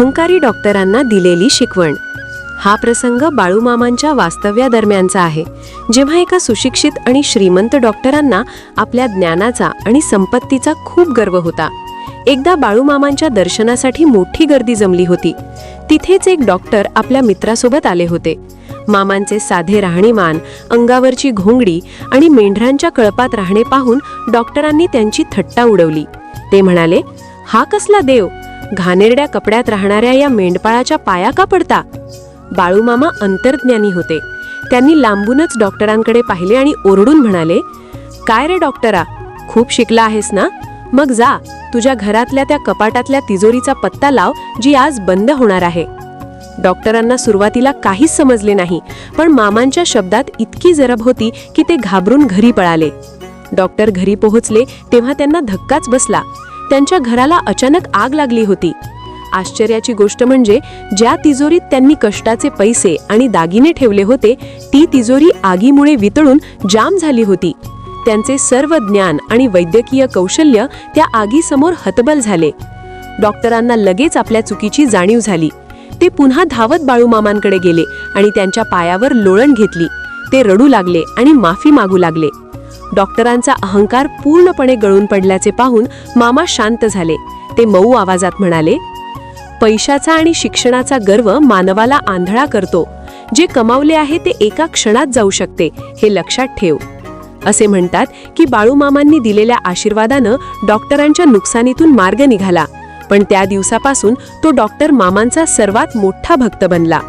अहंकारी डॉक्टरांना दिलेली शिकवण. हा प्रसंग बाळूमामांच्या वास्तव्यादरम्यानचा आहे, जेव्हा एका सुशिक्षित आणि श्रीमंत डॉक्टरांना आपल्या ज्ञानाचा आणि संपत्तीचा खूप गर्व होता. एकदा बाळूमामांच्या दर्शनासाठी मोठी गर्दी जमली होती. तिथेच एक डॉक्टर आपल्या मित्रासोबत आले होते. मामांचे साधे राहणीमान, अंगावरची घोंगडी आणि मेंढरांच्या कळपात राहणे पाहून डॉक्टरांनी त्यांची थट्टा उडवली. ते म्हणाले, हा कसला देव, घाणेरड्या कपड्यात राहणाऱ्या या मेंढपाळाच्या पाया का पडता? बाळूमामा अंतर्ज्ञानी होते. त्यांनी लांबूनच डॉक्टरांकडे पाहिले आणि ओरडून म्हणाले, काय रे डॉक्टरा, खूप शिकला आहेस ना? मग जा, तुझ्या घरातल्या त्या कपाटातल्या तिजोरीचा पत्ता लाव, जी आज बंद होणार आहे. डॉक्टरांना सुरुवातीला काहीच समजले नाही, पण मामांच्या शब्दात इतकी जरब होती की ते घाबरून घरी पळाले. डॉक्टर घरी पोहोचले तेव्हा त्यांना धक्काच बसला. त्यांच्या घराला अचानक आग लागली होती. आश्चर्याची गोष्ट म्हणजे ज्या तिजोरीत त्यांनी कष्टाचे पैसे आणि दागिने ठेवले होते, ती तिजोरी आगीमुळे वितळून जाम झाली होती. त्यांचे सर्व ज्ञान आणि वैद्यकीय कौशल्य त्या आगीसमोर हतबल झाले. डॉक्टरांना लगेच आपल्या चुकीची जाणीव झाली. ते पुन्हा धावत बाळूमामांकडे गेले आणि त्यांच्या पायावर लोळण घेतली. ते रडू लागले आणि माफी मागू लागले. डॉक्टरांचा अहंकार पूर्णपणे गळून पडल्याचे पाहून मामा शांत झाले. ते मऊ आवाजात म्हणाले, पैशाचा आणि शिक्षणाचा गर्व मानवाला आंधळा करतो. जे कमावले आहे ते एका क्षणात जाऊ शकते, हे लक्षात ठेव. असे म्हणतात की बाळूमामांनी दिलेल्या आशीर्वादानं डॉक्टरांच्या नुकसानीतून मार्ग निघाला, पण त्या दिवसापासून तो डॉक्टर मामांचा सर्वात मोठा भक्त बनला.